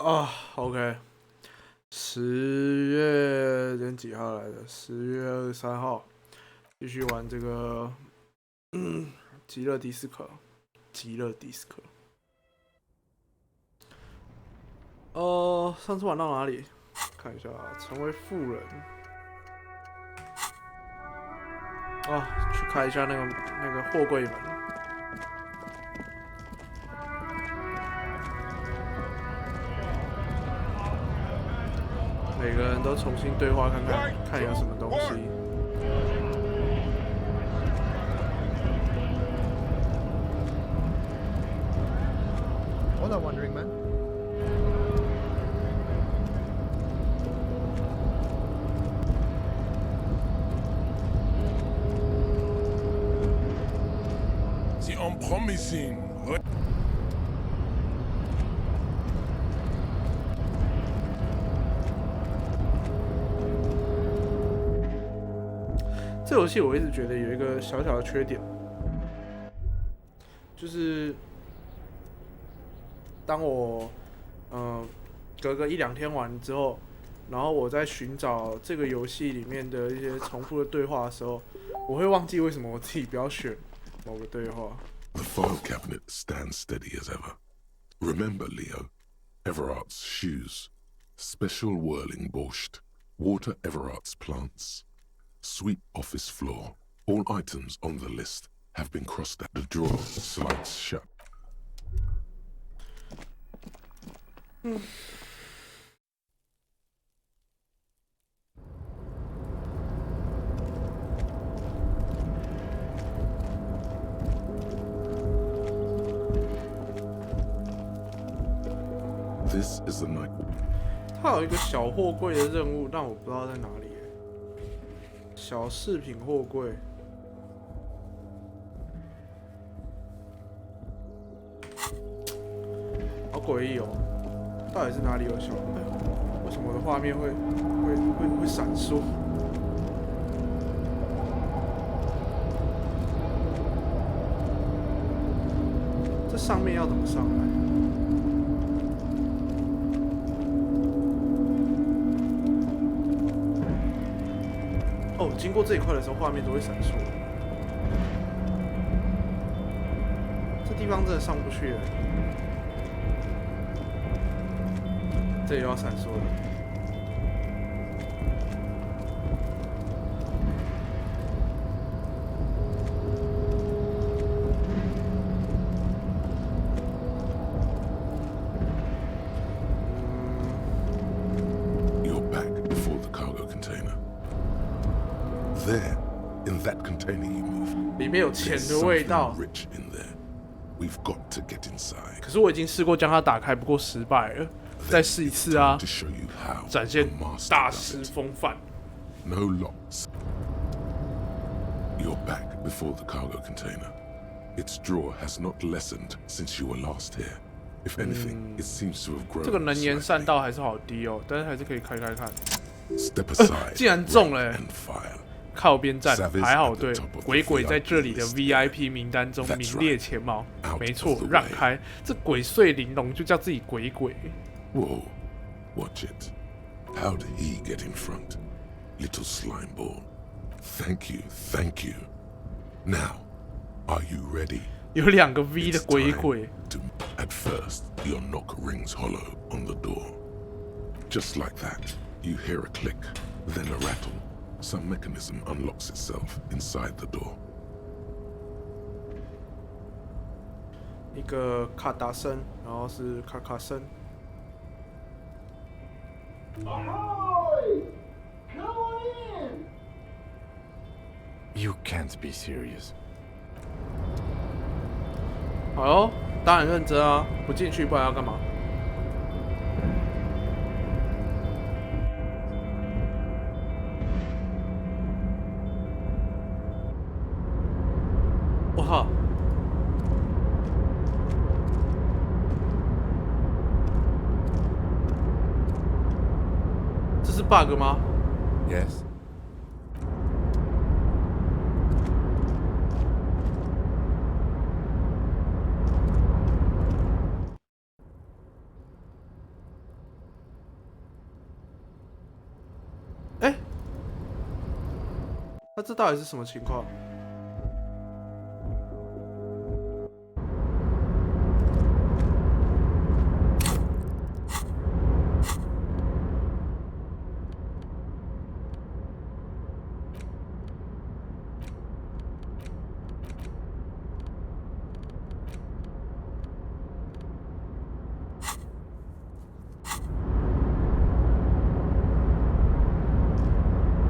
啊，OK，10月几号来的？10月23号，继续玩这个极乐迪斯可。极乐迪斯可。上次玩到哪里？看一下，成为富人。去开一下那个货柜门。每个人都重新对话看看，看有什么东西。Hola, wandering man. C'est unpromising. 这游戏我一直觉得有一个小小的缺点，就是当我隔个1-2天玩之后，然后我在寻找这个游戏里面的一些重复的对话的时候，我会忘记为什么我自己不要选某个对话。The file cabinet stands steady as ever. Remember, Leo, Everart's shoes, special whirling borscht, water Everart's plants, sweep office floor. All items on the list have been crossed at the drawer slides shut. This is the night. 它有一个小货柜的任务，但我不知道在哪里。小饰品货柜。好诡异哦！到底是哪里有小？为什么我的画面会闪烁？这上面要怎么上来？经过这一块的时候，画面都会闪烁。这地方真的上不去了，这也要闪烁了。You're back before the cargo container. There, in that container you move, 里面有钱 there's 的味道。 something rich in there. We've got to get inside. 可是我已经试过将它打开，不过失败了。再试一次啊！ To show you how 展现 a master 大 does 师 it. 风范。 No locks. You're back before the cargo container. Its drawer has not lessened since you were last here. If anything, it seems to have grown. 这个能言善 slightly. 道还是好低哦，但是还是可以开看。Step aside. 竟然中了 and fire. 靠边站， Savage 排好 at 队 the top，of the 鬼鬼在这里的 VIP VIP 名单中 That's 名列前茅。 Out 没错 of the，让 way 开！这鬼祟玲珑就叫自己鬼鬼。 Whoa, watch it. How did he get in front? Little slime ball. Thank you, thank you. Now, are you ready? 有2个 V 的 It's 鬼 time 鬼。 to- At first, your knock rings hollow on the door. Just like that, you hear a click, then a rattle. Some mechanism unlocks itself inside the door. 一个咔嗒声，然后是咔咔声。 Ahoy! Come on in! You can't be serious. 好哟，当然认真啊，不进去不然要干嘛？我靠！这是 bug 吗？ Yes? 那这到底是什么情况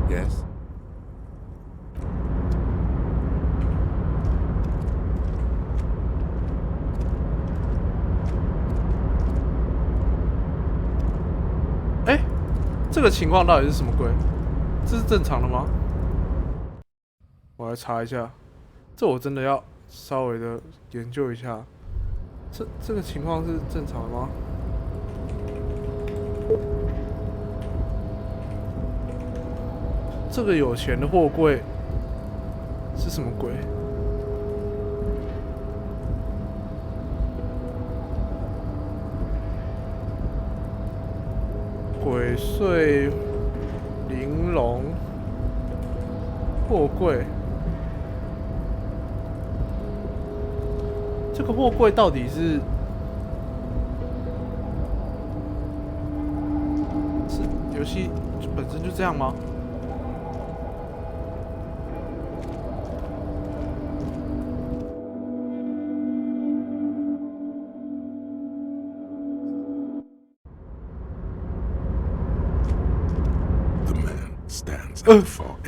？Yes? 这个情况到底是什么鬼？这是正常的吗？我来查一下，这我真的要稍微的研究一下。这个情况是正常的吗？这个有钱的货柜是什么鬼？鬼祟玲珑货柜，这个货柜到底是游戏本身就这样吗？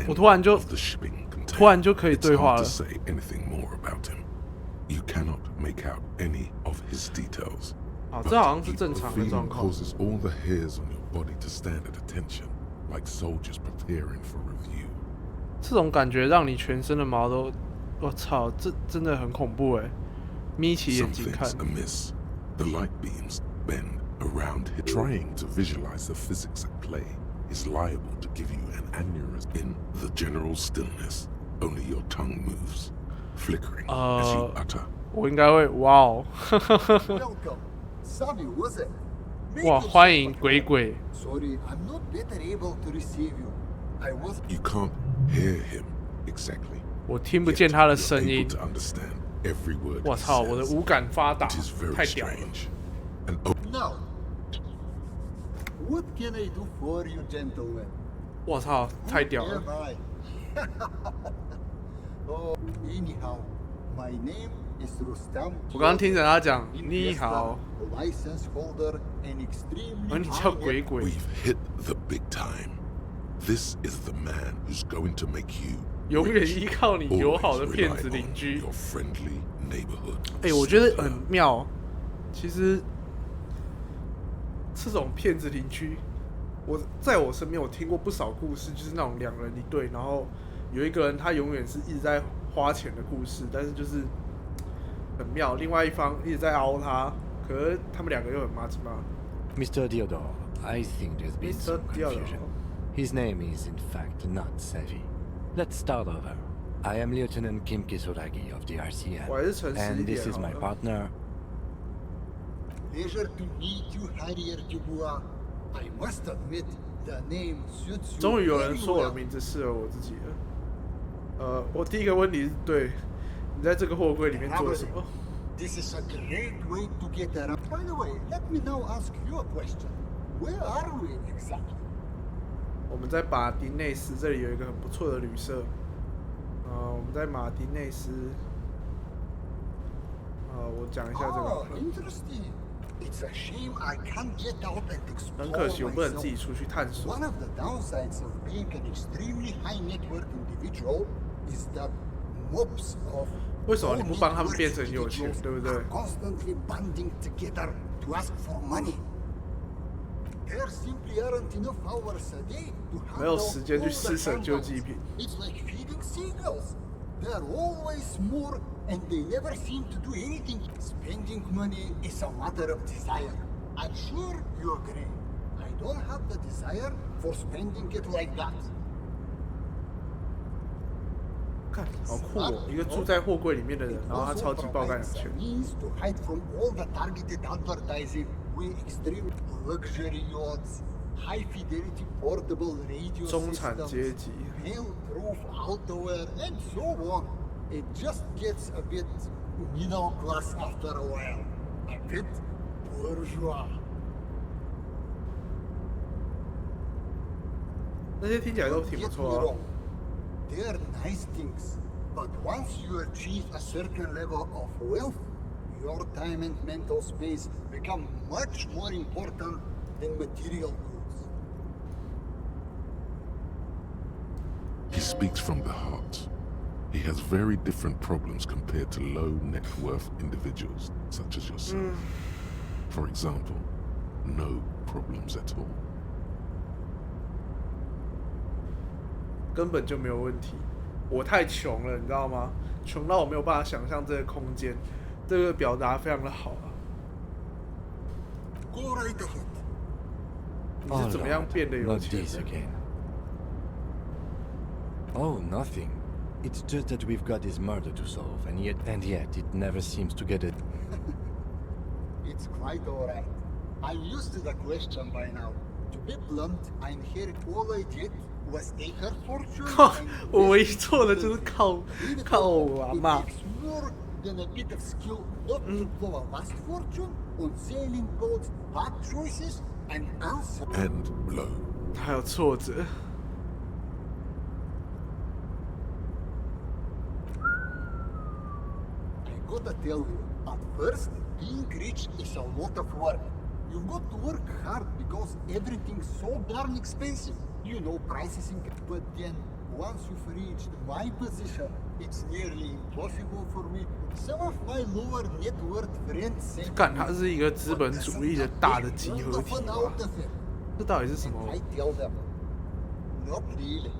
我突然就可以对话了。好，这好像是正常的状况。这种感觉让你全身的毛都……我操，这真的很恐怖哎！眯起眼睛看。The light beams bend around him, trying to visualize the physics at play. Is liable to give you an aneurysm in the general stillness. Only your tongue moves, flickering as you utter. 我应该会哇哦！哇，欢迎鬼鬼。Sorry, I'm not better able to receive you. I was. You can't hear him exactly. 我听不见他的声音。 To understand every word. 我操，我的五感发达，太屌了。 Now. What can I do for you, gentlemen? 我操，太屌了！ Oh, anyhow, my name is Rustam. 我刚刚听着他讲你好， License holder and extremely. 而你叫鬼鬼。 We've hit the big time. This is the man who's going to make you 永远依靠你友好的骗子邻居。 your friendly neighborhood. 我觉得很妙。其实。 这种骗子邻居，在我身边我听过不少故事，就是那种两人一对，然后有一个人他永远是一直在花钱的故事，但是就是很妙，另外一方一直在凹他，可是他们两个又很麻吉嘛。Mr. Diodor, I think there's been some confusion. His name is in fact not Sevi. Let's start over. I am Lieutenant Kim Kisuragi of the RCM, and this is my partner. Pleasure to meet you, Harrier Dubois. I must admit, the name suits you. 终于有人说我的名字适合我自己了。我第一个问题是，对，你在这个货柜里面做什么 This is a great way to get around. By the way, let me now ask you a question. Where are we exactly? 我们在马丁内斯，这里有一个很不错的旅社。我们在马丁内斯。我讲一下这个。Oh, interesting. It's a shame I can't get out and explore 很可惜，我不能自己出去探索。 One of the downsides of being an extremely high net worth individual is that mobs of 为什么你不帮他们变成有钱，对不对？ constantly banding together to ask for money. There simply aren't enough hours a day to handle 没有时间去施舍救济品。 It's like feeding seagulls. They're always more, and they never seem to do anything. Spending money is a matter of desire. I'm sure you agree. I don't have the desire for spending it like that. 看，好酷哦！一个住在货柜里面的人，然后他超级爆干有钱。 Means to hide from all the targeted advertising. We extreme luxury yachts, high-fidelity portable radio 中产 systems, 阶级。 fail-proof outerwear, and so on. It just gets a bit middle class after a while. A bit bourgeois. 那些听起来都挺不 Get me 错啊。 wrong. They're nice things, but once you achieve a certain level of wealth, your time and mental space become much more important than material goods. He speaks from the heart. He has very different problems compared to low net worth individuals such as yourself. For example, no problems at all. 根本就没有问题。我太穷了，你知道吗？穷到我没有办法想象这个空间。这个表达非常的好啊。Go right ahead. 你是怎么样变得有 Not 钱 this 的？ again. Oh, nothing. It's just that we've got this murder to solve, and yet it never seems to get it. It's quite alright. I'm used to the question by now. To be blunt, I'm here all I did was take her fortune 我唯一做的就是靠我阿嬷。 It takes more than a bit of skill not to blow a vast fortune on sailing boats, bad choices, and answer. And blow. 还有挫折。I gotta tell you, at first, being rich is a lot of work. You've got to work hard because everything's so darn expensive. You know, prices increase. But then, once you've reached my position, it's nearly impossible for me. Some of my lower net worth friends say, 干，它是一个资本主义的大的集合体 Nothing 吧 out？of it. 这到底是什 And 么？ I tell them, not really.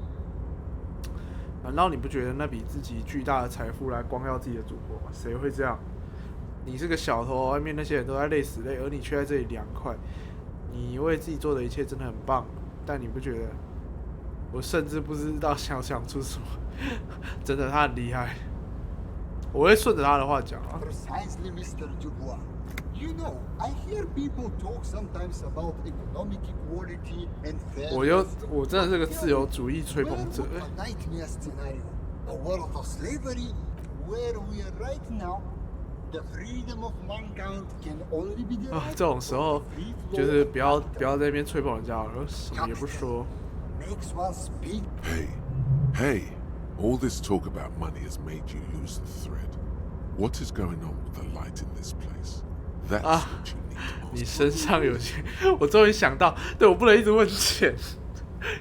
难道你不觉得那比自己巨大的财富来光耀自己的祖国吗？谁会这样？你是个小偷，外面那些人都在累死累，而你却在这里凉快。你为自己做的一切真的很棒，但你不觉得？我甚至不知道想出什么。真的，他很厉害。我会顺着他的话讲啊。 Precisely, Mr. Dubois. You know, I hear people talk sometimes about economic equality and fairness. 我真的是个自由主义吹捧者。 Well, a nightmare scenario. A world of slavery, where we are right now. The freedom of mankind can only be 啊， derived 这种时候 from the free flow 就是 of 不要 capital. 在那边吹捧人家了，什么也不说。 Makes one speak. Hey, all this talk about money has made you lose the thread. What is going on with the light in this place? That's what you need to 你 ask. 身上有钱，我终于想到，对我不能一直问钱。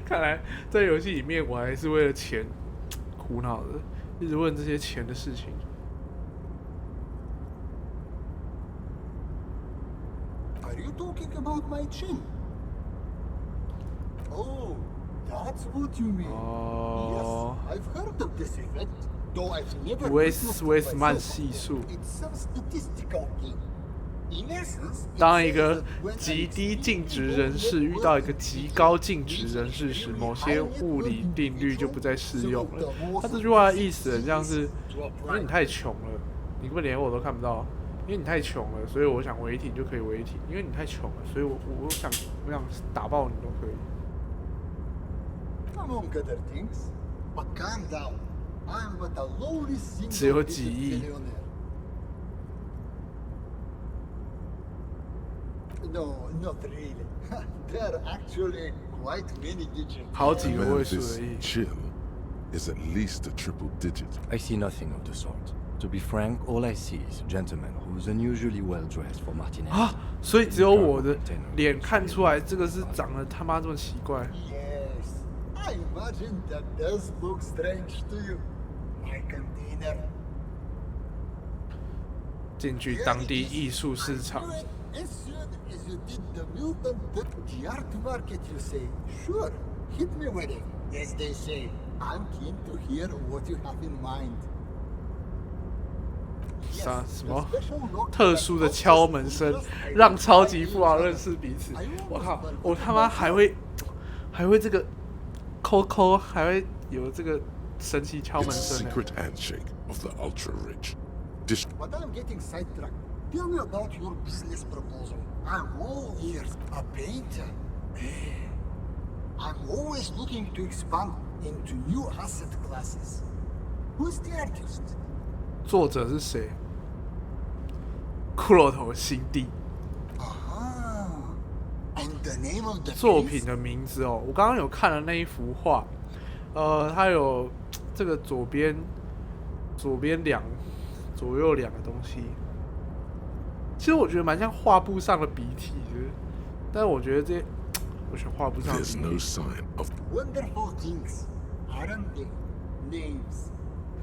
看来在游戏里面，我还是为了钱苦恼的，一直问这些钱的事情。 Are you talking about my chin? Oh, that's what you mean. Oh. Yes, I've heard of this effect, though I've never 威 witnessed 斯威 it 斯曼 myself. 系数， It's some statistical thing. In essence, it 当一 says 个 that when 极 an 低净值 extremely 人士 low 遇到一 net 个 worth 极高净值 individual 人士时， reaches 某 extremely 些 high net 物 worth 理定律就不再 individual, 适用 some 了 of the。most 他这句话的意思很像 advanced 是， to 因为你 apply. 太穷了，你根本连我都看不到。因为你太穷了，所以我想违停就可以违停。因为你太穷了，所以我想打爆你都可以。 Among other things, but calm down. I'm but a lowly 只有 single 几 digit 亿。 billionaire. No, not really. There are actually quite many digits. 好几个 Man, 位数 this 而已。 chill is at least a triple digit. I see nothing of the sort. To be frank, all I see is a gentleman who's unusually well dressed for Martinez. 啊，所以只有我的脸看出来，这个是长得他妈这么奇怪。 Yes, I imagine that does look strange to you. My container. 进去当地艺术市场， As soon as you did the Milton, the art market, you say, sure, hit me with it. As they say, I'm keen to hear what you have in mind. 啥什么特殊的敲门声，让超级富豪认识彼此。我靠，我他妈还会这个抠，还会有这个神奇敲门 It's a 声呢。 secret handshake of the ultra rich. But I'm getting sidetracked. Tell me about your business proposal. I'm all ears. A painter? I'm always looking to expand into new asset classes. Who's the artist? 作者是谁？骷髅头新地。And the name of the 作品的名字哦，我刚刚有看了那一幅画，它有这个左右两个东西，其实我觉得蛮像画布上的笔体的，但是我觉得我选画布上的笔体。There's no sign of wonderful things, aren't they? Names.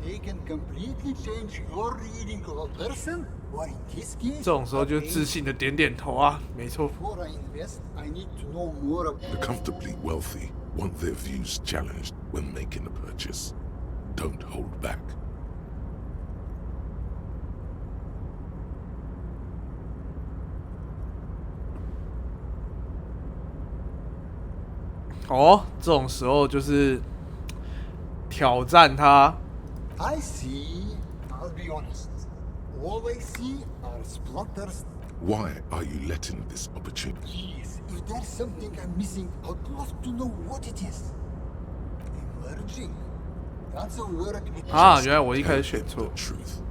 They can completely change your reading of a person, or in this case, 这种时候就自信的点点头啊，没错。Before I invest, I need to know more about the comfortably wealthy want their views challenged when making a purchase. Don't hold back. 哦，这种时候就是挑战他。I see. I'll be honest. All I see are splutters. Why are you letting this opportunity? Please, if there's something I'm missing, I'd love to know what it is. Emerging. That's a word. 啊，原来我一开始选错。 Truth.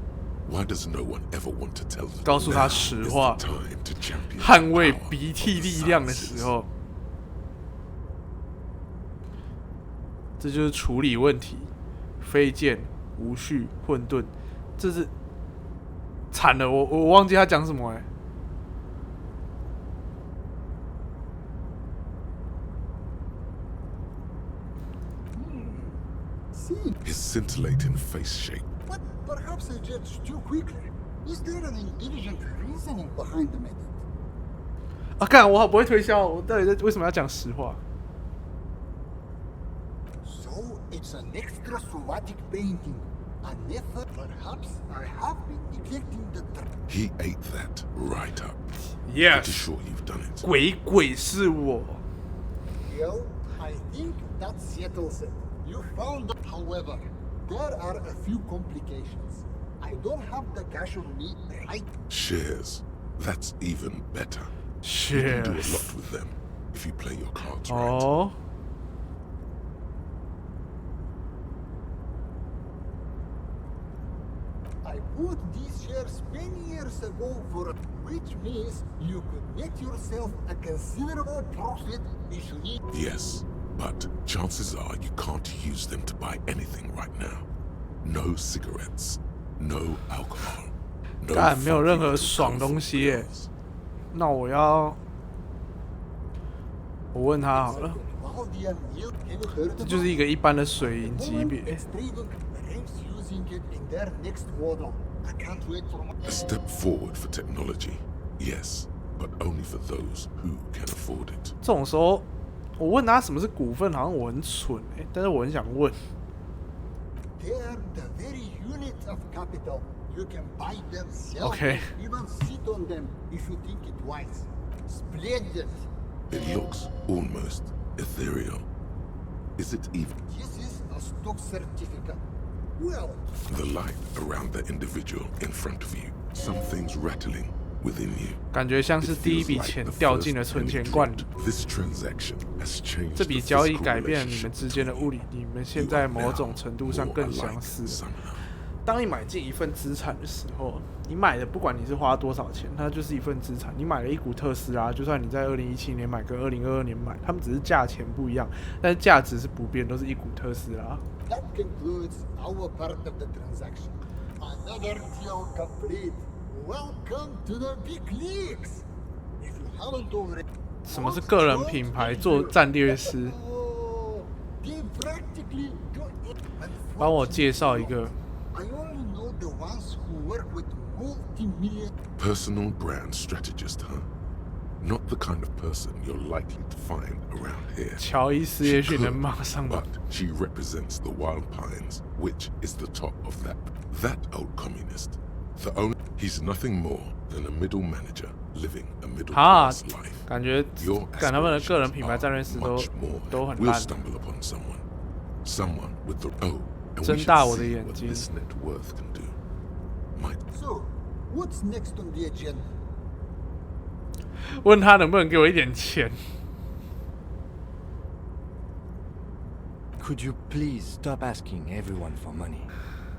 Why does no one ever want to tell them? 告诉他实话， Time to champion 捍卫鼻涕力量的时候，这就是处理问题。飞剑、无序、混沌，这是惨了，我忘记他讲什么哎。His scintillating face shape. But perhaps I judged too quickly. Is there an intelligent reasoning behind the method? 啊，干，我好不会推销，我到底为什么要讲实话？ So it's an extra somatic painting. An effort. Perhaps I have been neglecting the. He ate that right up. Yes. Pretty sure you've done it. 鬼是我。 Well, I think that settles it. You found it. However, there are a few complications. I don't have the cash on me, right? Shares. That's even better. You can do a lot with them if you play your cards right. 哦。 I bought these shares many years ago for, which means you could net yourself a considerable profit if you need. Yes, but chances are you can't use them to buy anything right now. No cigarettes, no alcohol, no 干，没有任何爽东西耶。那我问他好了，这就是一个一般的水银级别。 A step forward for technology, yes, but only for those who can afford it. 这种时候，我问他什么是股份，好像我很蠢但是我很想问。 They're the very units of capital. You can buy them, sell Okay. them, even sit on them if you think it wise. Splendid. It looks almost ethereal. Is it even? This is a stock certificate. Well, The light around the individual in front of you. Something's rattling within you. 感觉像是 It 第一 feels 笔 like 钱 the 掉 first 进了存 penny 钱罐里。 dropped. This transaction has changed 这笔 the 交易 physical 改变了你们 relationship 之间的物理，你们现在某种程度上更相似。 somehow. 当你买进一份资产的时候，你买的不管你是花多少钱，它就是一份资产。你买了一股特斯拉，就算你在2017年买跟2022年买，它们只是价钱不一样，但是价值是不变，都是一股特斯拉。 that concludes our part of the transaction. Another deal complete. Welcome to the big leagues. If you haven't already. 什么是个人品牌做战略师？ They practically do it. 帮我介绍一个。 I only know the ones who work with multi-million. Personal brand strategist, huh? Not the kind of person you're likely to find around here. 乔伊斯也许能马上把 But she represents the wild pines, which is the top of that old communist. He's nothing more than a middle manager living a middle 啊 class life. 感觉 Your 他们的个人 aspirations 品牌战略师 are much more. 都很 We'll 烂。 stumble upon someone with the and we 睁 should 大我的 see 眼 what 睛。 this net worth can do. Might So, what's next on the agenda? 问他能不能给我一点钱？ Could you please stop asking everyone for money?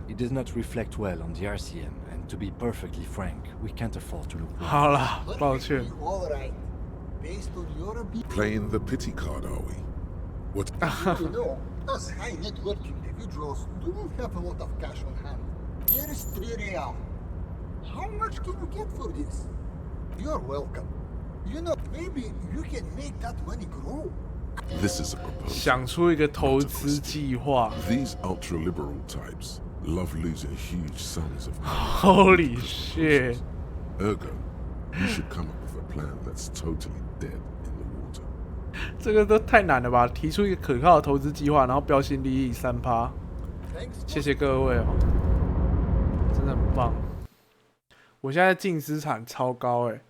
It does not reflect well on the RCM, and to be perfectly frank, we can't afford to look weak. 好啦，抱歉。 All right. Based on your opinion, Playing the pity card, are we? What? you know, us high net worth individuals don't have a lot of cash on hand. Here is 3 real. How much can you get for this? You're welcome. You know, maybe you can make that money grow. This is a proposal. 想出一个投资计划。 These ultra-liberal types love losing huge sums of money. Holy shit！ Ergo, you should come up with a plan that's totally dead in the water. 这个都太难了吧？提出一个可靠的投资计划，然后标新立异3%。谢谢各位哦，真的很棒。我现在净资产超高哎，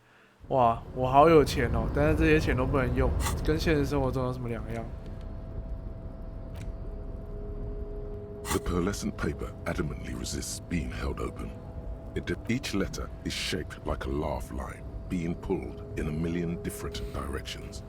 哇，我好有钱哦！但是这些钱都不能用，跟现实生活中有什么两样？ The pearlescent paper adamantly resists being held open. Each letter is shaped like a laugh line, being pulled in a million different directions.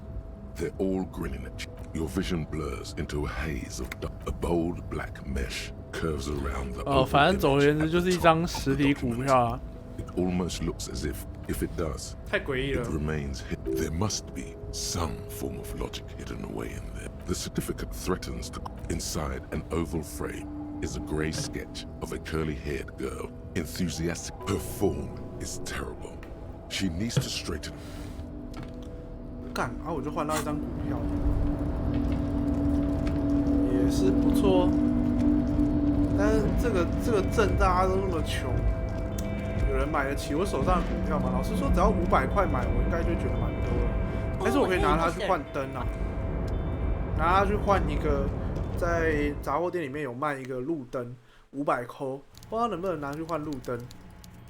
They're all grinning at you. Your vision blurs into a haze of a bold black mesh curves around the 反正总而言之就是一张实体股票啊。 It almost looks as if it does, 太诡异了。 it remains hidden. There must be some form of logic hidden away in there. The certificate threatens to... Inside an oval frame is a grey sketch of a curly-haired girl, enthusiastic. Her form is terrible. She needs to straighten. 干啊！我就换到一张股票，也是不错。但是这个镇大家都那么穷，有人买得起我手上的股票吗？老实说，只要500块买，我应该就觉得蛮多了。但是我可以拿它去换灯啊，拿它去换一个，在杂货店里面有卖一个路灯，500扣，不知道能不能拿去换路灯。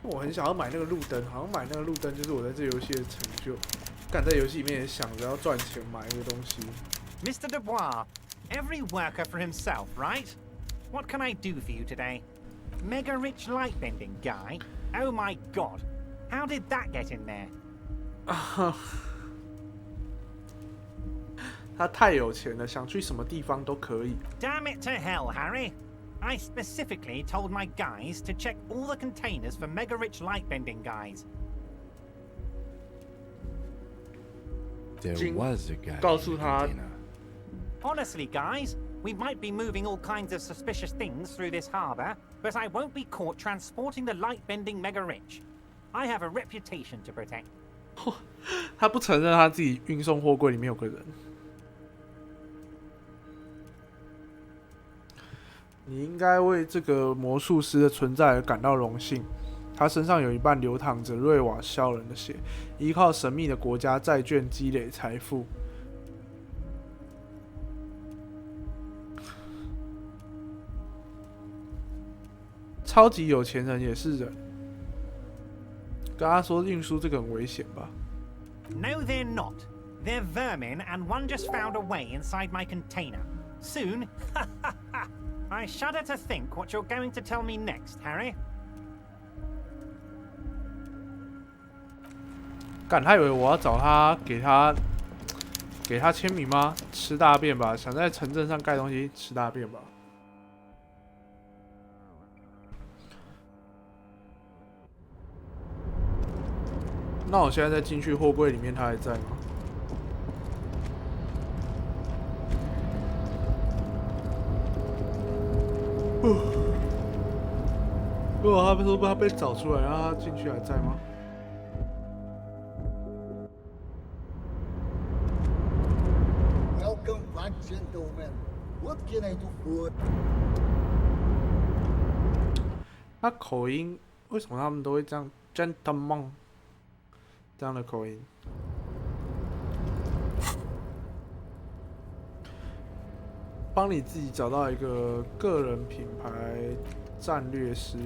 我很想要买那个路灯，好像买那个路灯就是我在这游戏的成就。 干在游戏里面也想着要赚钱买一个东西。Mr. Dubois, every worker for himself, right? What can I do for you today? Mega rich light bending guy? Oh my god. How did that get in there? 他太有钱了，想去什么地方都可以。 Damn it to hell, Harry. I specifically told my guys to check all the containers for mega rich light bending guys. There was a guy. 告诉他 Honestly, guys, we might be moving all kinds of suspicious things through this harbor, but I won't be caught transporting the light-bending mega-rich. I have a reputation to protect. 他不承认他自己运送货柜里面有个人。你应该为这个魔术师的存在而感到荣幸。他身上有一半流淌着瑞瓦肖人的血，依靠神秘的国家债券积累财富。超级有钱人也是人，跟他说运输这个很危险吧？ No, they're not. They're vermin, and one just found a way inside my container. Soon, I shudder to think what you're going to tell me next, Harry. 干，他以为我要找他，给他签名吗？吃大便吧！想在城镇上盖东西，吃大便吧！那我现在再进去货柜里面，他还在吗？如果他说他被找出来，然后他进去还在吗？ Welcome back, gentlemen. What can I do for? 他口音为什么他们都会这样 gentleman 这样的口音？帮你自己找到一个个人品牌战略师。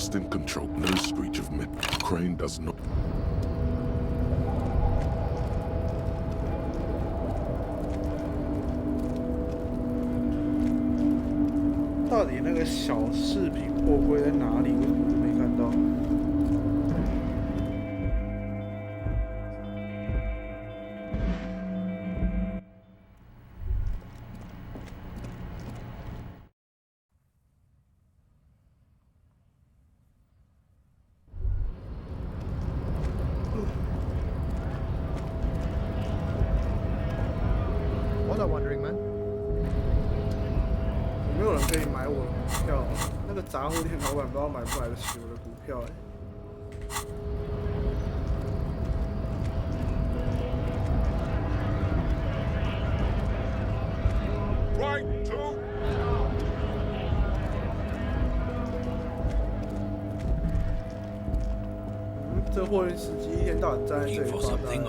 Just in control. No screech of metal. Crane does not. 到底那个小饰品货柜在哪里？为什么都没看到？What a wandering man. 有没有人可以买我的股票？那个杂货店老板不知道买不买得起我的股票Right to. 这货运司机一天到晚站在这里发呆。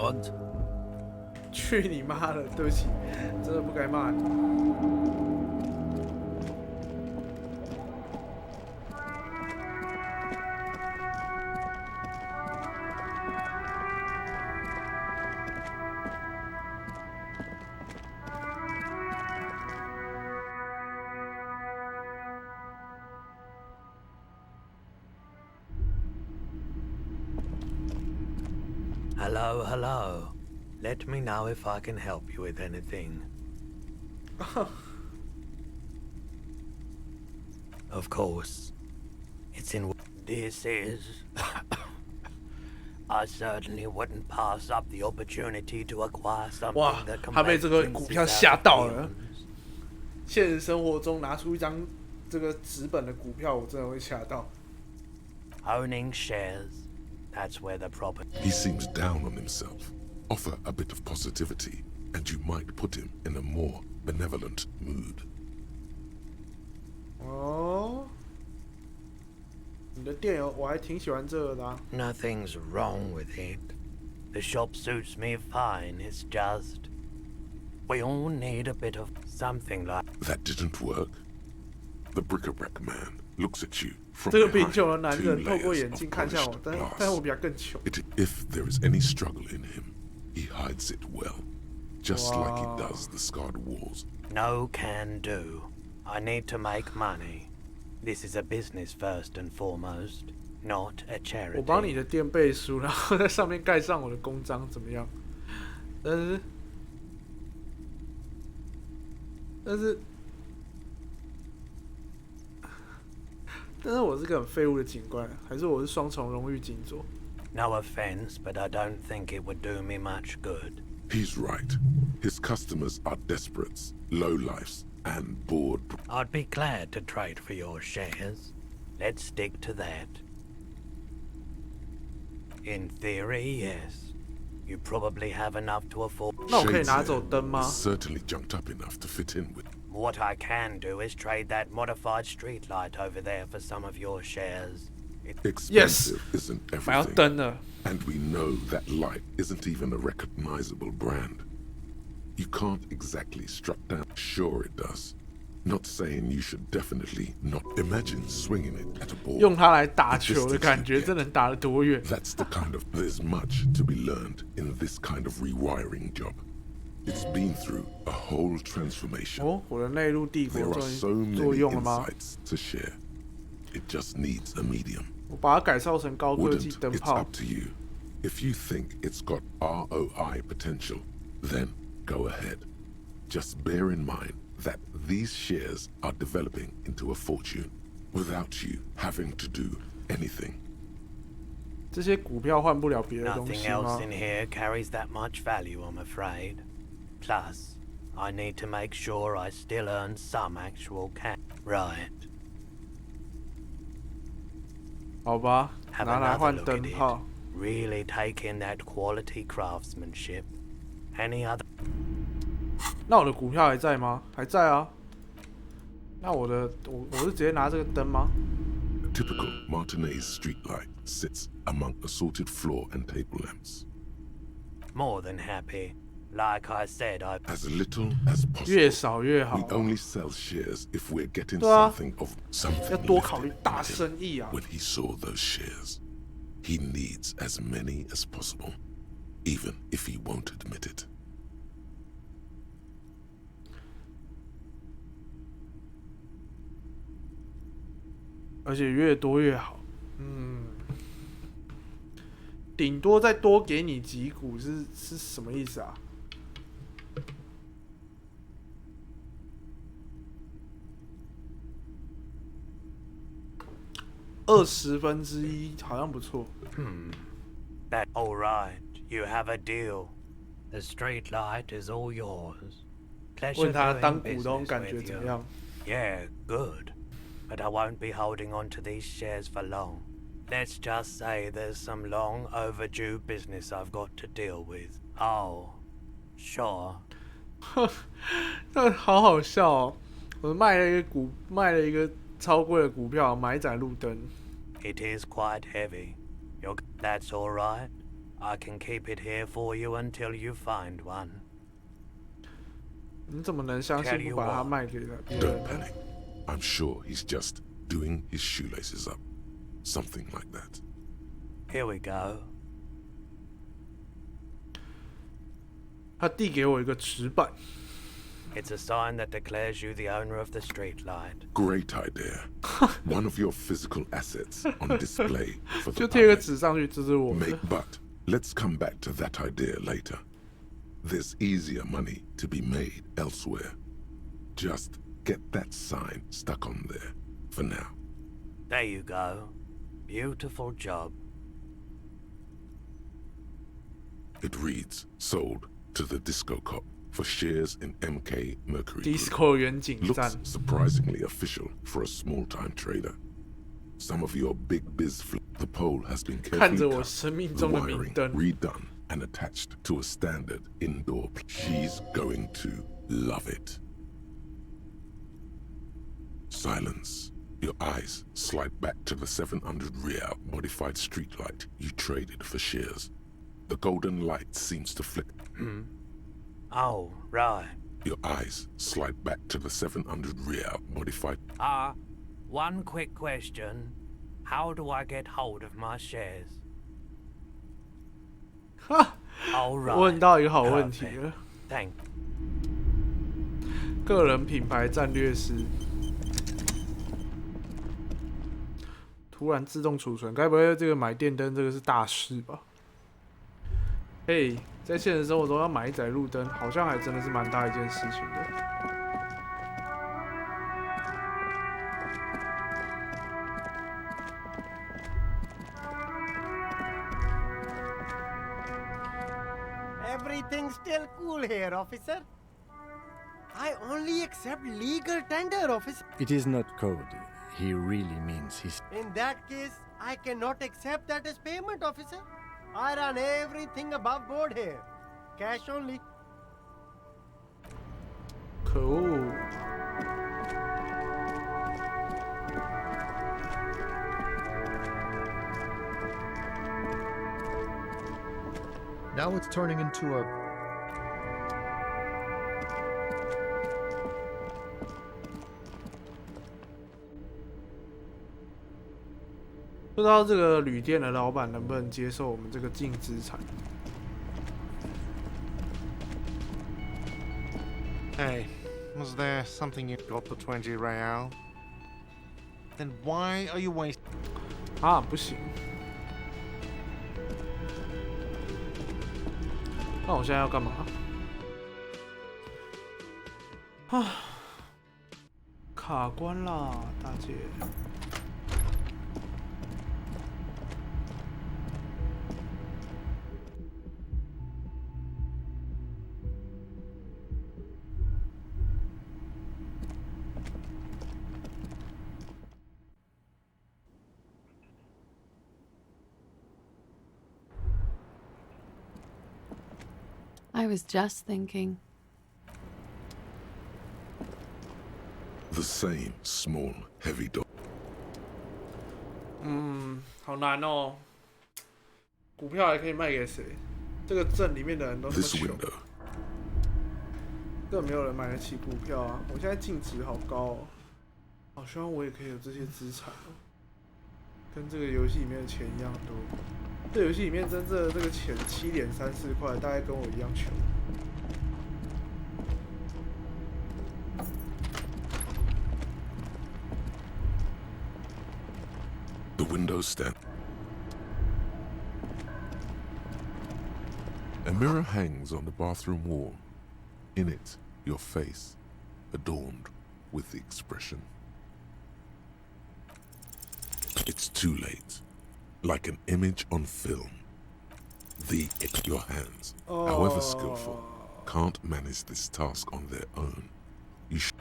去你妈的！对不起，真的不该骂你。Hello, hello. Let me know if I can help you with anything. Of course. It's in... This is... I certainly wouldn't pass up the opportunity to acquire something that 他被这个股票吓到了。现实生活中拿出一张这个纸本的股票，我真的会吓到。Owning shares. That's where the property... He seems down on himself. Offer a bit of positivity, and you might put him in a more benevolent mood. 哦，你的店我还挺喜欢这个的啊。Nothing's wrong with it. The shop suits me fine. It's just... We all need a bit of something like... That didn't work. The bric-a-brac man looks at you from 这个贫 behind 穷的男 two 人透过 layers 眼 of 睛看向我， polished 但我 glass. 比他更穷。 If there is any struggle in him, he hides it well, just like he does the scarred walls. No can do. I need to make money. This is a business first and foremost, not a 我帮你 charity. 的店背书，然后在上面盖上我的公章，怎么样？但是我是个很废物的警官，还是我是双重荣誉警佐？ No offense, but I don't think it would do me much good. He's right. His customers are desperates, lowlifes, and bored. I'd be glad to trade for your shares. Let's stick to that. In theory, yes. You probably have enough to afford... 那我可以 Shades 拿走 there 灯吗？ is certainly junked up enough to fit in with. What I can do is trade that modified streetlight over there for some of your shares. Expensive isn't 买到 everything. 灯了。 And we know that light isn't even a recognizable brand. You can't exactly strut down. Sure it does. Not saying you should definitely not. Imagine swinging it at a ball. 用它来打球的感觉，这能打得多远？ That's the kind of... There's much to be learned in this kind of rewiring job. It's been through a whole transformation. 哦，我的内陆帝国 There 终 are 于 so 作 many 用了吗？ insights to share. It just needs a medium. 我把它改造成高科技 Wouldn't, 灯 it's 泡 up。to you. If you think it's got ROI potential, then go ahead. Just bear in mind that these shares are developing into a fortune without you having to do anything. 这些股票换不了别的东 Nothing 西吗 else in here carries that much value, I'm afraid. Plus, I need to make sure I still earn some actual cash. Right. 好吧， Have 拿来 another 换 look 灯 at 泡 it.。Really take in that quality craftsmanship. Any other? 那我的股票还在吗？还在啊。那我是直接拿这个灯吗？ A typical Martinez streetlight sits among assorted floor and table lamps. More than happy. Like I said, as little as possible. 越少越好。 We only sell shares if we're getting 对啊， something of something 要多考虑 lifted 大 in him. 生意啊。 When he saw those shares, he needs as many as possible, even if he won't admit it. 而且越多越好。顶多再多给你几股是什么意思啊？1/20好像不错。That all right. You have a deal. The street light is all yours. 问 Pleasure 他 doing 当股东 business 感觉 with 怎么 you. 样？ Yeah, good. But I won't be holding on to these shares for long. Let's just say there's some long overdue business I've got to deal with. Oh, sure. 那好好笑哦！我卖了一个超贵的股票，买一盏路灯。 It is quite heavy. That's all right. I can keep it here for you until you find one. 你怎么能相信不把它卖给别人 Don't panic. I'm sure he's just doing his shoelaces up. Something like that. Here we go. 他递给我一个纸板。 It's a sign that declares you the owner of the streetlight. Great idea. One of your physical assets on display for 就 the 贴个 public. 纸上去，这是我的。 But let's come back to that idea later. There's easier money to be made elsewhere. Just get that sign stuck on there for now. There you go. Beautiful job. It reads, sold to the disco cop for shares in MK Mercury Group. Disco 远景站 Looks surprisingly official for a small-time trader. Some of your big biz the pole has been 看着 carefully 我 cut, 生命 the 中的明 wiring 灯。 redone and attached to a standard indoor. She's going to love it. Silence. Your eyes slide back to the 700 real modified streetlight you traded for shares. The golden light seems to flicker. Oh, right. Your eyes slide back to the 700 real modified. One quick question. How do I get hold of my shares? 哈， All right. 问到一个好问题 Perfect. 了。 Thank. 个人品牌战略师。突然自动储存，该不会这个买电灯这个是大事吧？嘿，在现实生活中要买一盏路灯，好像还真的是蛮大一件事情的。 Everything's still cool here, officer. I only accept legal tender, officer. It is not code. He really means he's... In that case, I cannot accept that as payment, officer. I run everything above board here. Cash only. 可恶！ Now it's turning into a...不知道这个旅店的老板能不能接受我们这个净资产？ Hey, was there something you got the 20 real? Then why are you wasting? 啊，不行！那我现在要干嘛？啊，卡关啦，大姐！ I was just thinking. The same small, heavy door. 好难哦。股票还可以卖给谁？这个镇里面的人都那么 This 穷。 window 根本没有人买得起股票啊！我现在净值好高哦，好希望我也可以有这些资产哦，跟这个游戏里面的钱一样多。这游戏里面真正的这个钱7.34块，大概跟我一样穷。The window stand. A mirror hangs on the bathroom wall. In it, your face, adorned with the expression. It's too late. Like an image on film. Your hands, however skillful, can't manage this task on their own. You should.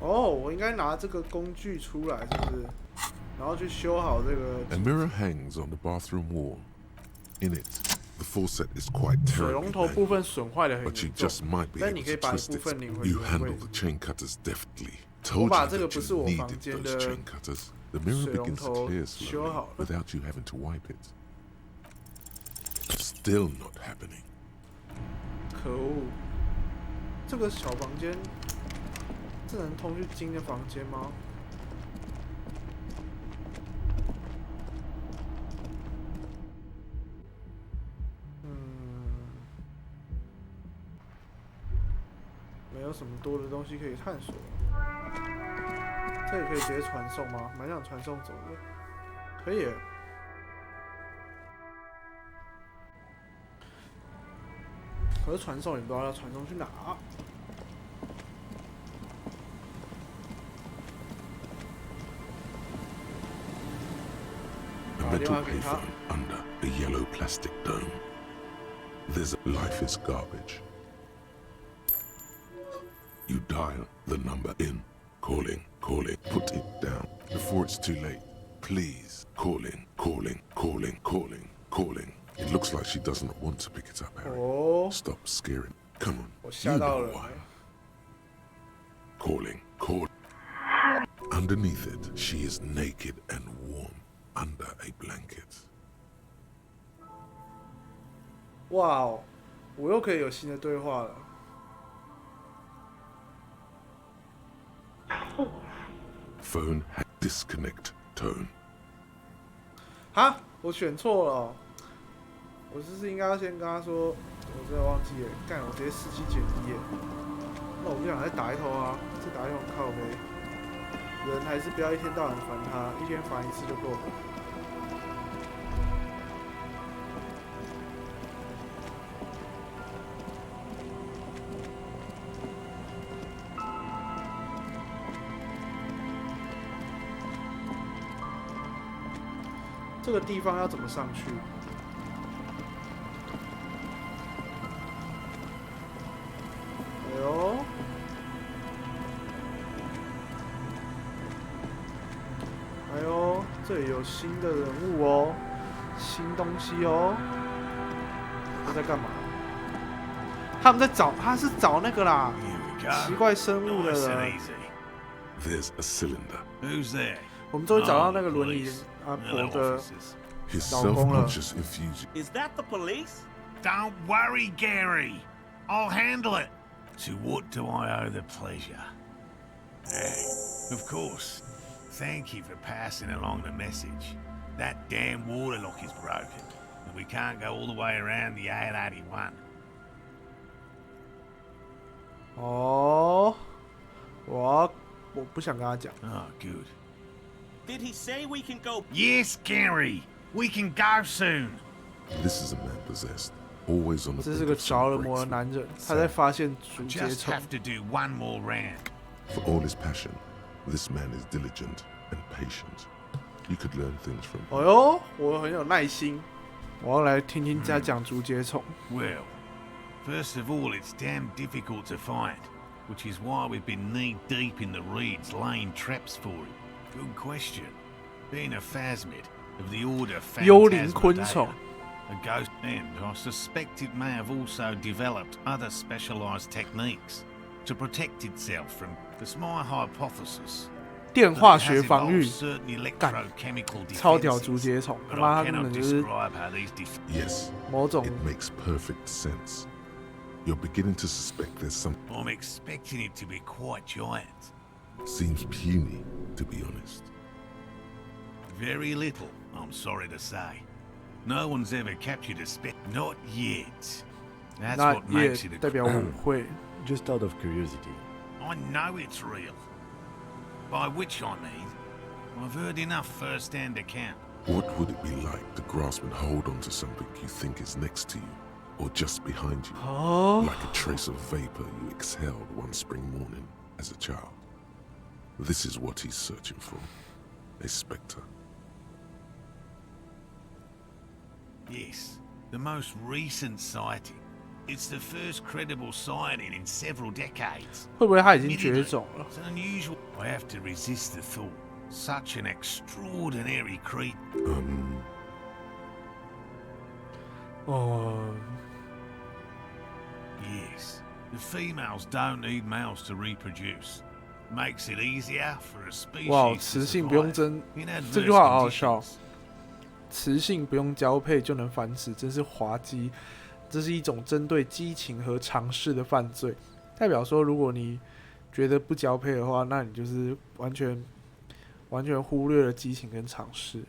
我应该拿这个工具出来，是不是？然后去修好这个。A mirror hangs on the bathroom wall. In it, the faucet is quite terribly 水龙头部分损坏的很 but you 严重 just might， be 但 able 你可以 to 把一 twist 部 it. 分拧回 You 原位 handle。the chain cutters deftly. 我 Told 把 you 这个 that 不是 you 我房 needed 间 those 的 chain cutters. The mirror 水龙 begins to 头 clear 修 slowly 好了。 without you having to wipe it. Still not happening. 可恶！这个小房间，这能通去金的房间吗？没有什么多的东西可以探索。这里可以直接传送吗？蛮想传送走的，可以耶。可是传送也不知道要传送去哪。A metal payphone under a yellow plastic dome. There's life is garbage. You dial the number in. Calling, calling, put it down before it's too late. Please. Calling, calling, calling, calling, calling. It looks like she doesn't want to pick it up, Harry. Stop scaring. Come on. You know why. Calling, calling. Underneath it, she is naked and warm under a blanket. 哇哦，我又可以有新的对话了。Phone disconnect tone. 哈，我选错了。我是不是应该要先跟他说？我真的忘记了，干，我直接17减1耶。那我不想再打一通啊，这打一通靠呗。人还是不要一天到晚烦他，一天烦一次就够了。这个地方要怎么上去？哎呦！哎呦，这里有新的人物哦，新东西哦。他在干嘛？他们在找，他是找那个啦，奇怪生物的人。There's a cylinder. Who's there? 我们终于找到那个轮椅阿婆的 His 老公了。 self-conscious infusion. Is that the police? Don't worry, Gary. I'll handle it. To what do I owe the pleasure? Of course. Thank you for passing along the message. That damn water lock is broken, and we can't go all the way around the 881. 哦，我不想跟他讲。 Oh, good. Did he say we can go? Yes, Gary. We can go soon. This is a man possessed, always on the 这是 brink 个 of 着了 some 魔的 breakthrough. 男人，他在发现竹节 Just 虫。 have to do one more round. For all his passion, this man is diligent and patient. You could learn things from him. 哎呦，我很有耐心，我要来听听他讲竹节虫。 Well, first of all, it's damn difficult to find, which is why we've been knee-deep in the reeds laying traps for him. Good question. Being a phasmid of the order 幽灵昆虫 Phantasmadeia, a ghost, and I suspect it may have also developed other specialised techniques to protect itself from. That's my hypothesis. 电化学 It has 防御 evolved certain 干 electrochemical 超屌 defenses, 竹节虫，他 but 妈 I 他根 cannot 本就是 describe how these defenses. Yes, 某种 it makes perfect sense. You're beginning to suspect there's something. I'm expecting it to be quite giant. Seems puny, to be honest. Very little, I'm sorry to say. No one's ever captured a spec. Not yet. That's what makes it a 代表我会 Just out of curiosity. I know it's real. By which I mean, I've heard enough first-hand account. What would it be like to grasp and hold onto something you think is next to you, or just behind you, like a trace of vapor you exhaled one spring morning as a child? This is what he's searching for, a spectre. Yes, the most recent sighting. It's the first credible sighting in several decades. 会不会他已经绝种了？ It's unusual. I have to resist the thought. Such an extraordinary creature. Yes, the females don't need males to reproduce. Makes it easier for a species 哇， to 雌性不用 survive 争， in 这 adverse 句话好好笑。 conditions. 雌性不用交配就能繁殖，真是滑稽。这是一种针对激情和尝试的犯罪，代表说，如果你觉得不交配的话，那你就是完全忽略了激情跟尝试。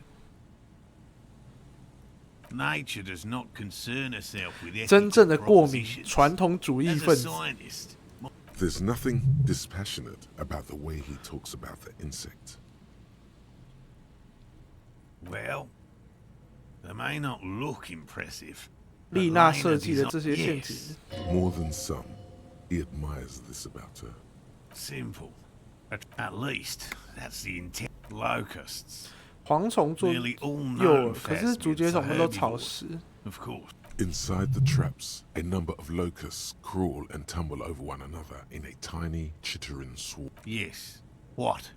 Nature does not concern herself with 真正 ethical 的过敏 propositions. 传统主义 As 分 a 子。 scientist, There's nothing dispassionate about the way he talks about the insect. well, they may not look impressive. 丽娜设计的这些陷阱， More than some, he admires this about her. Simple. At least, that's the intent. Locusts. 蝗虫做 Nearly all 诱 known 饵，可是竹节 phasmids 虫 are 们都草 herbivores. 食。 Of course. Inside the traps, a number of locusts crawl and tumble over one another in a tiny, chittering swarm. Yes. What?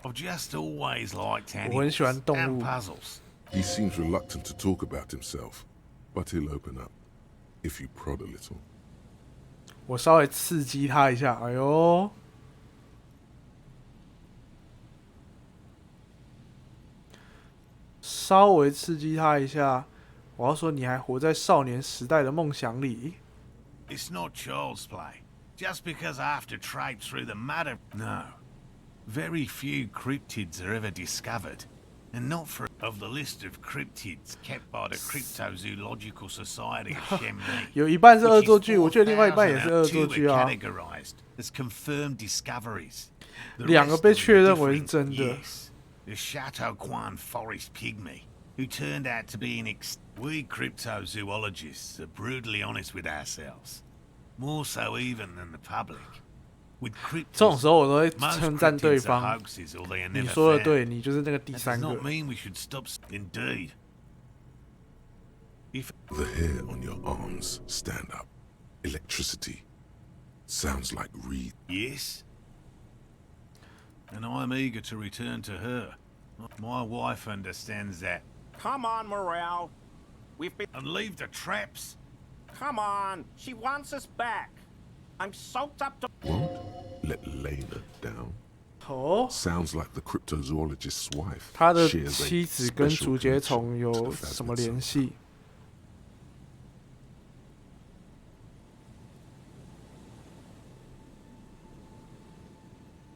I've just always liked 我很 animals 喜欢动 and 物。 puzzles. He seems reluctant to talk about himself, but he'll open up, if you prod a little. 我稍微刺激他一下，哎呦！稍微刺激他一下，我要说你还活在少年时代的梦想里。 It's not child's play. Just because I have to trade through the mud of... No. Very few cryptids are ever discovered. And not for of the list of cryptids kept by the Cryptozoological Society of Shenmue. 有一半是恶作剧，我觉得另外一半也是恶作剧啊。 categorized as confirmed discoveries. The 两个 rest 被 of 确 them 认为是 different, 真的。 yes. The Chateauquan forest pygmy, who turned out to be We cryptozoologists are brutally honest with ourselves. More so even than the public. With 这种时候我都会 most 称赞对 cryptids are 方。 hoaxes or they are 你 never 说的 found. 对，你就是那个第 That 三 does 个 not。mean we should stop. Indeed. If The hair on your arms stand up. Electricity. Sounds like reed. yes, and I'm eager to return to her. My wife understands that. Come on, Morale. We've been... And leave the traps. Come on. She wants us back. I'm soaked up to... Won't let Lena down. 哦， Sounds like the cryptozoologist's wife 他的 shares a 妻子跟 special 竹节 connection 虫 to 有 the 什么 phasmid 联 son. 系？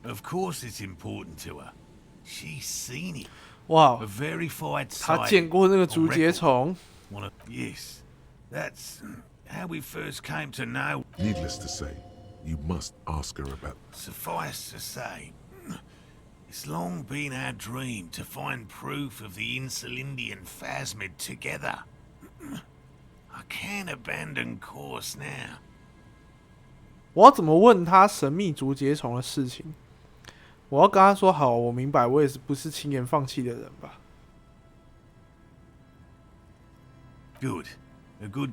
Of course it's important to her. She's seen it. 哇 A，verified 他 sight. 见过那个竹节虫。 Yes, that's how we first came to know. Needless to say, you must ask her about. Suffice to say, it's long been our dream to find proof of the Insulindian phasmid together. I can't abandon course now. 我要怎么问他神秘竹节虫的事情？我要跟他说好，我明白，我也是不是轻言放弃的人吧？ Good. A good...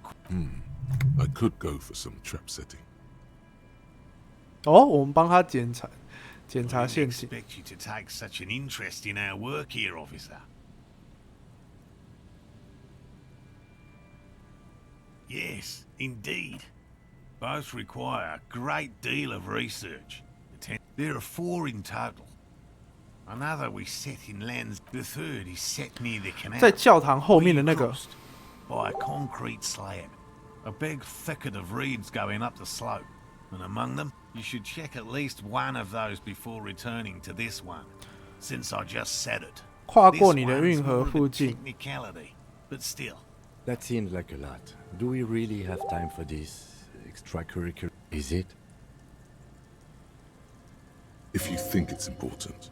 I could go for some trap setting. 哦，我们帮他检查 I didn't 陷阱。 expect you to take such an interest in our work here, officer. Yes, indeed. Both require a great deal of research. There are 4 in total. Another we set in lands. The third is set near the canal. 在教堂后面的那个， Crossed by a concrete slab. a big thicket of reeds going up the slope, and among them, you should check at least one of those before returning to this one, since I just said it. 跨过你的运河附近。 Technicality, but still. That seems like a lot. Do we really have time for this extracurricular? Is it? If you think it's important,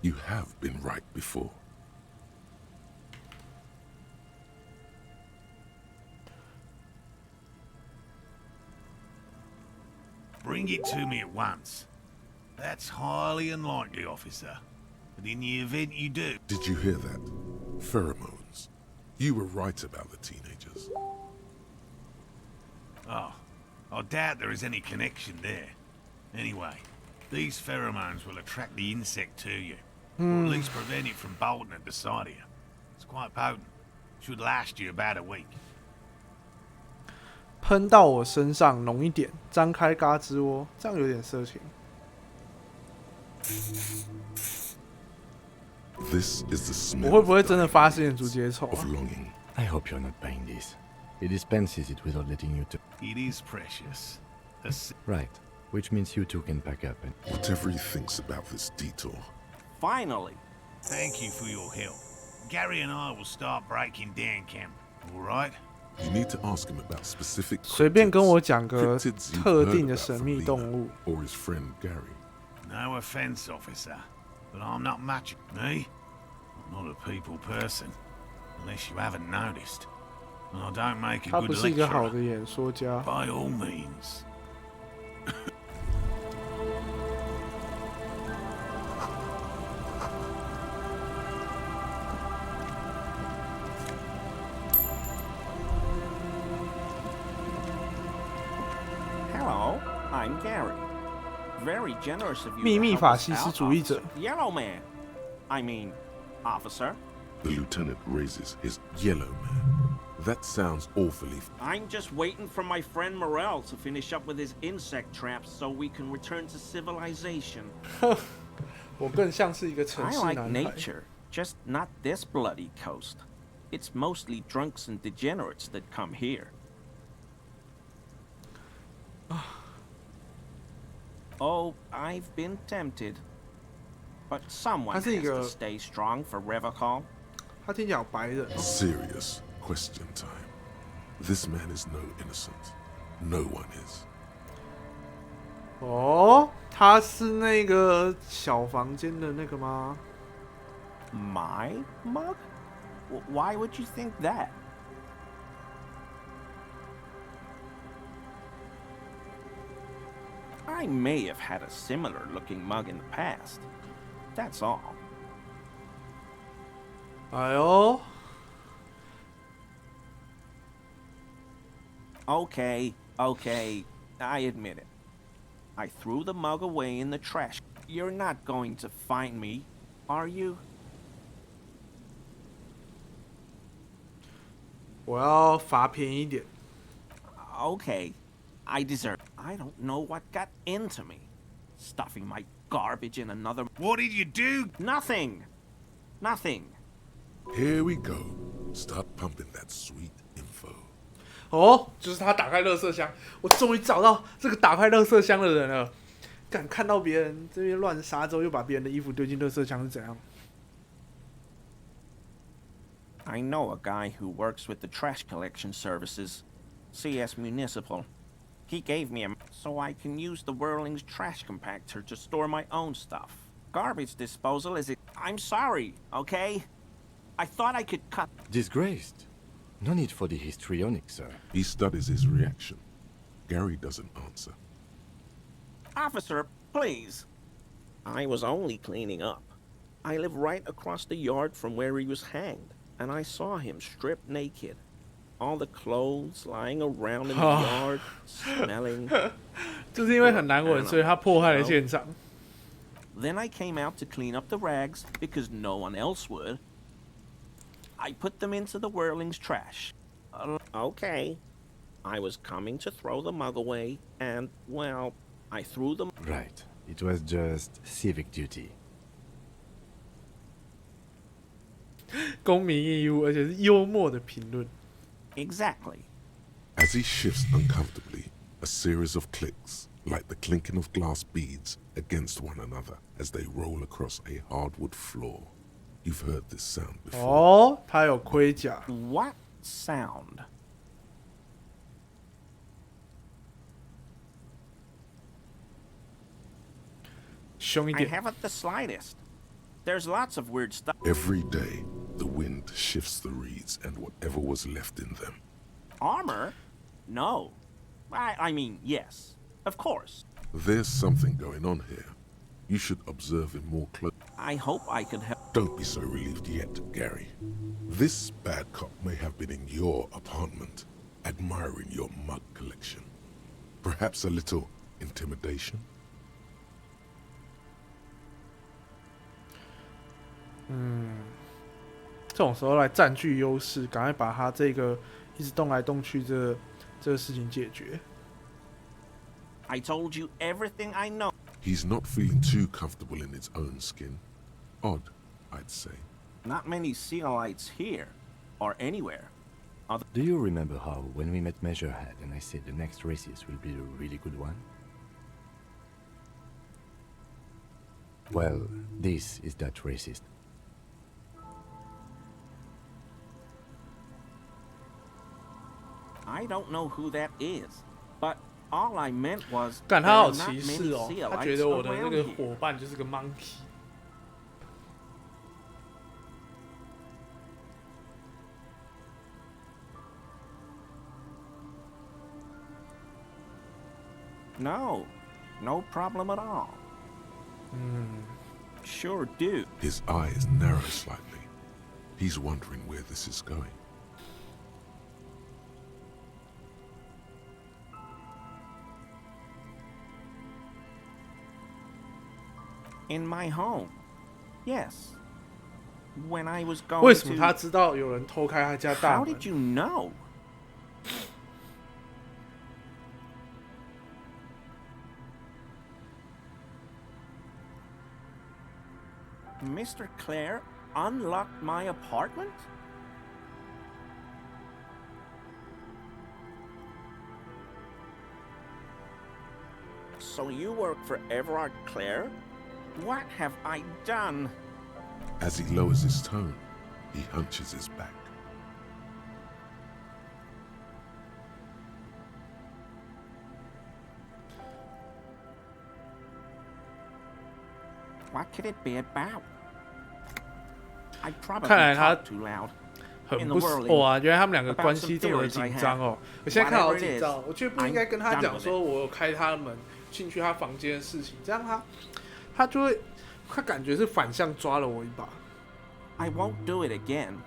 you have been right before. Bring it to me at once. That's highly unlikely, officer. But in the event you do... Did you hear that? Pheromones. You were right about the teenagers. Oh, I doubt there is any connection there. Anyway, these pheromones will attract the insect to you. Or at least prevent it from bolting at the sight of you. It's quite potent. Should last you about a week. 喷到我身上浓一点，张开嘎吱窝，这样有点色情。This is the smell 我会不会真的发现竹节虫 of longing. I hope you're not buying this. He dispenses it without letting you. It is precious. Right, which means you two can pack up and. Whatever he thinks about this detour. Finally. Thank you for your help. Gary and I will start breaking down camp. All right? You need to ask him about specific 随便跟我讲个 cryptids you've 特 heard 定的 about 神 from 秘 Leo 动物。 or his friend Gary. No offense, officer, but I'm not much. Me? I'm not a people person, unless you haven't noticed. And I don't make a 他 good 不是一个好 lecturer. 的演说家。 By all means. Hello, I'm Gary. Very generous of you 秘密 to 法 help 西 us 斯 out, 主义者 Officer Yellow Man. I mean, officer. The lieutenant raises his yellow man. That sounds awfully. I'm just waiting for my friend Morel to finish up with his insect traps so we can return to civilization. 我更像是一个城 I 市 like 男孩。 nature, just not this bloody coast. It's mostly drunks and degenerates that come here. Oh, I've been tempted. But someone has to stay strong for Revocall. 他听起来好白人。 Serious question time. This man is no innocent. No one is. 哦，他是那个小房间的那个吗？ My mug? Why would you think that? I may have had a similar looking mug in the past. That's all. 哎呦 Okay, I admit it. I threw the mug away in the trash. You're not going to find me, are you? 我要罚便宜一点。 Okay, I deserve. I don't know what got into me. Stuffing my garbage in another. What did you do? Nothing. Here we go. Start pumping that sweet info. 哦，就是他打开垃圾箱，我终于找到这个打开垃圾箱的人了。敢看到别人这边乱杀之后，又把别人的衣服丢进垃圾箱是怎样？ I know a guy who works with the trash collection services, CS Municipal. He gave me a so I can use the Whirling's trash compactor to store my own stuff. Garbage disposal is it? I'm sorry, okay? I thought I could cut. Disgraced. No need for the histrionic, sir. He studies his reaction. Gary doesn't answer. Officer, please. I was only cleaning up. I live right across the yard from where he was hanged, and I saw him stripped naked. All the clothes lying around in the yard, smelling. 就是因为很难闻，所以他破坏了现场。 Then I came out to clean up the rags because no one else would. I put them into the Whirling's trash. Okay. I was coming to throw the mug away, and, well, I threw them. Right. It was just civic duty. 公民义务，而且是幽默的评论。 Exactly. As As he shifts uncomfortably, a series of clicks, like the clinking of glass beads against one another as they roll across a hardwood floor. You've heard this sound before. 哦，他有盔甲。What sound? 凶一 I 点。 haven't the slightest. There's lots of weird stuff. Every day, the wind shifts the reeds and whatever was left in them. Armor? No. I mean, yes. Of course. There's something going on here. You should observe him more closely. I hope I can help. Don't be so relieved yet, Gary. This bad cop may have been in your apartment, admiring your mug collection. Perhaps a little intimidation? 这种时候来占据优势，赶快把他这个一直动来动去这个事情解决。I told you everything I know. He's not feeling too comfortable in his own skin. Odd, I'd say. Not many Sealites here, or anywhere. Do you remember how, when we met Measurehead and I said the next races will be a really good one? Well, this is that racist. I don't know who that is, but all I meant was 干 there 他 are 好 not 歧视 many 哦，他 Sealites 觉得我的那 around 个 here. 伙伴就是个 monkey。 No, no problem at all. Sure do. His eyes narrow slightly. He's wondering where this is going. In my home. Yes. When I was going 为什么他 to... 知道有人偷开他家大 How 门？ did you know? Mr. Clare unlocked my apartment? So you work for Everard Clare? What have I done? As he lowers his tone, he hunches his back. What could it be about? I probably 看来他 talked too loud. 很不哇，原来他们两个关系这么的紧张哦！我现在看好紧张，我觉得不应该跟他讲说我有开他的门进去他房间的事情，这样他就会他感觉是反向抓了我一把。I won't do it again.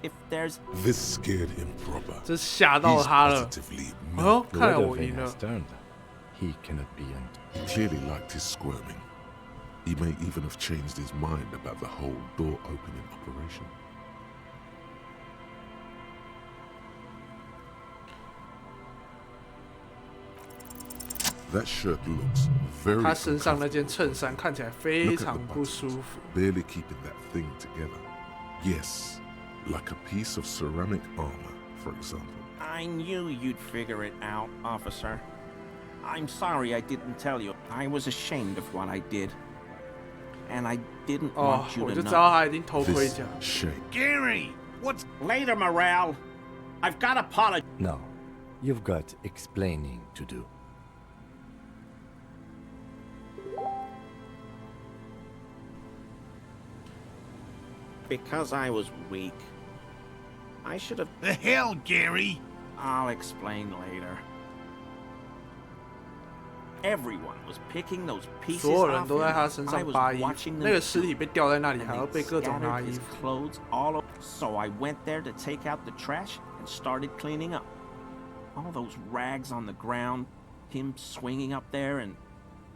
If there's This scared him proper. 这吓到他了。 Positively 哦， melted. 看来我赢了。 He cannot be undone. He clearly liked his squirming. He may even have changed his mind about the whole door opening operation. That shirt looks very 他身上那 uncomfortable. 件衬衫看起来非 Look at 常 the 不 buttons, 舒服。 barely keeping that thing together. Yes, like a piece of ceramic armor, for example. I knew you'd figure it out, officer. I'm sorry I didn't tell you. I was ashamed of what I did. And I didn't 哦， want you 我 to 就知道 know. 他一定偷盔 This 甲。 shame. Gary, what's... Later, Morale. I've got apology. No, you've got explaining to do. Because I was weak. I should have... The hell, Gary? I'll explain later. Everyone was picking those pieces 所有人 off 都在他 him. 身 I 上 was 扒衣服， watching 那 them 个尸体被吊在那里， and 还要 they 被各种 scattered 拿衣 his 服。 clothes all over. So I went there to take out the trash and started cleaning up. All those rags on the ground, him swinging up there, and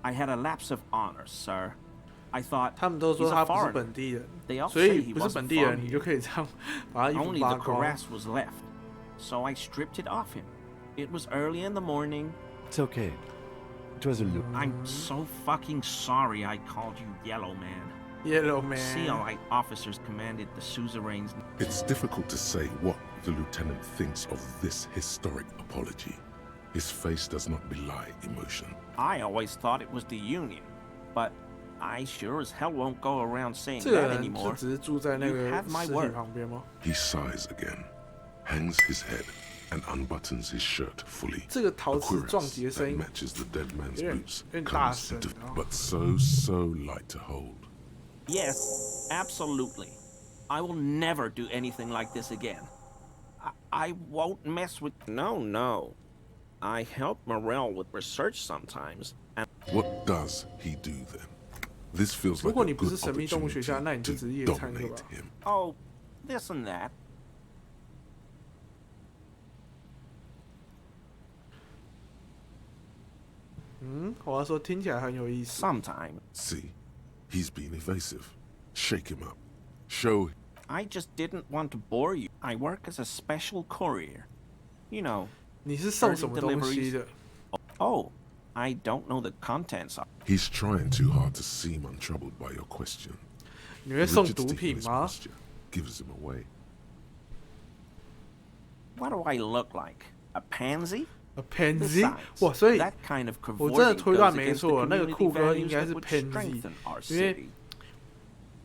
I had a lapse of honor, sir. I thought 他们都 he's 说 a 他不是 foreigner. 本地人， They all 所 say 以 he 不是 wasn't 本地人， from 你就 here. 可以这样把他衣服 Only 扒 the 光。 cuirass was left, so I stripped it off him. It was early in the morning. It's okay. It was a look. I'm so fucking sorry I called you Yellow Man. Yellow Man。 Sealite officers commanded the suzerains. It's difficult to say what the lieutenant thinks of this historic apology. His face does not belie emotion. I always thought it was the Union, but I sure as hell won't go around saying 这个 that 人就 anymore. 只是住在那 You 个 have my 尸体 word. 旁边吗？ He sighs again, hangs his head, and unbuttons his shirt fully. 这个陶 A 瓷撞 cuirass 击的声 that 音 matches the dead man's 有点 boots 有点大 comes 声 into, 哦。 but so light to hold. Yes, absolutely. I will never do anything like this again. I won't mess with... No. I help Morel with research sometimes, and... What does he do then? This feels 如 like 果 a 你不是 good 神秘动物学 opportunity 家，那你就只是夜 to 参课吧 dominate。him. Oh, this and that. 我要说听起来很有意思。 Sometime. See, he's being evasive. Shake him up. Show. I just didn't want to bore you. I work as a special courier. You know. 你是送什么东西的？ Oh, I don't know the contents of. He's trying too hard to seem untroubled by your question. 你会送毒 Rigidity in 品 his 吗？ posture gives him away. What do I look like? A pansy? A pansy？ Besides, 哇，所以 that kind of 我真的 cavorting 推断 goes 没 against 错， the 那个 community 酷哥应 values 该 that 是 would pansy， strengthen our 因为 city.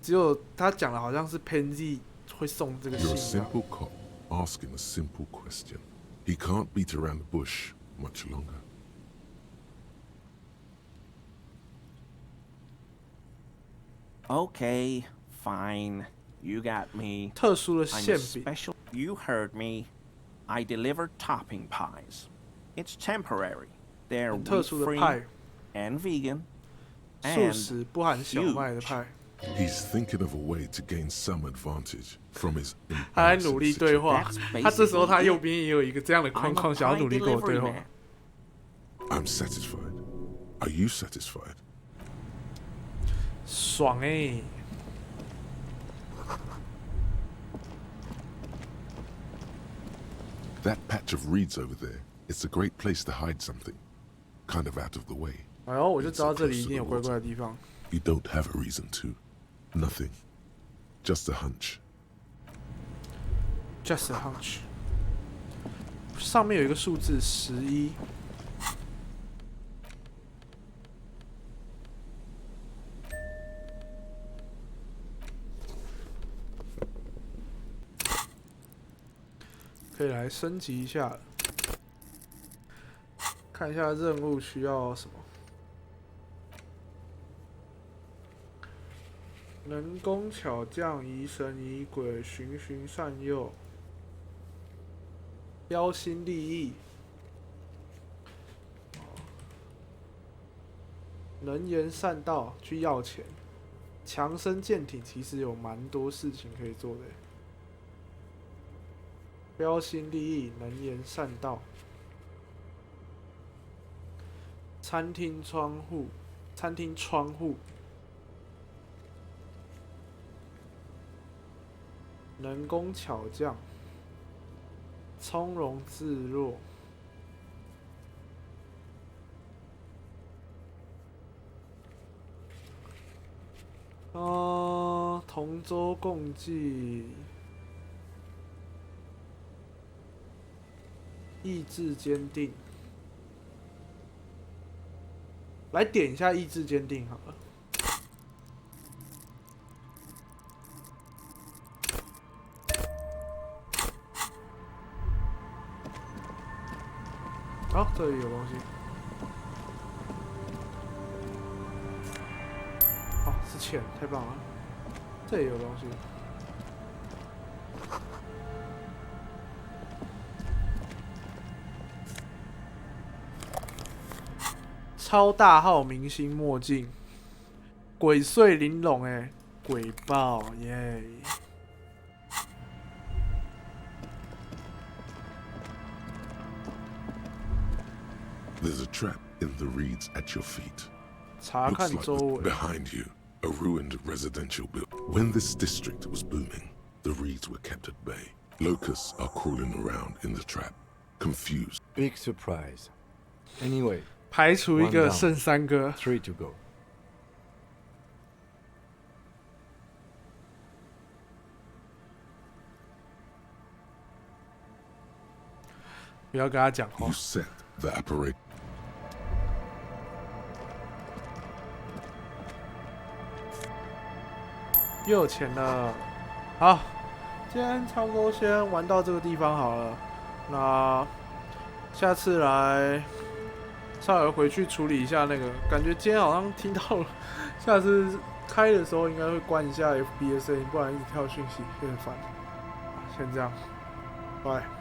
只有他讲的好像是 pansy 会送这个 You're a 信啊。 simple cop asking a simple question. He can't beat around the bush much longer. Okay, fine. You got me. 特殊的 I'm 馅 a 饼， special. You heard me. I deliver topping pies. It's temporary. They're 很特殊的 wheat-free 派， and vegan 素 and 食不含小麦的派。 He's thinking of a way to gain some advantage from his 他在 embarrassing 努力对 situation. 话 That's，他这时候他 basically 右边也有一个这样的 I'm 框 a 框，想要 pie 努力跟我 delivery 对话。 man. I'm satisfied. Are you satisfied? 爽欸！ That patch of reeds over there, it's a great place to hide something. Kind of out of the way. 然后我就知道这里一定有怪怪的地方。 You don't have a reason to. Nothing. Just a hunch. Just a hunch。上面有一个数字11。可以来升级一下，看一下任务需要什么。能工巧匠，疑神疑鬼，循循善诱，标新立异，能言善道，去要钱，强身健体，其实有蛮多事情可以做的。标新立异，能言善道，餐厅窗户，能工巧匠，从容自若，同舟共济，意志坚定，来点一下意志坚定好了。好，这里有东西。好，是钱，太棒了。这里有东西。超大号明星墨镜，鬼祟玲珑，哎，鬼爆耶！ There's a trap in the reeds at your feet. 查看 Looks 周 like 围。 behind you, a ruined residential building. When this district was booming, the reeds were kept at bay. Locusts are crawling around in the trap, confused. Big surprise. Anyway, 排除一个 One down. 剩3个。 3 to go. 不要跟他讲话。You set the apparatus. 又有钱了，好，今天差不多先玩到这个地方好了。那下次来稍微回去处理一下那个，感觉今天好像听到了，下次开的时候应该会关一下 FB 的声音，不然一直跳讯息有点烦。先这样，拜。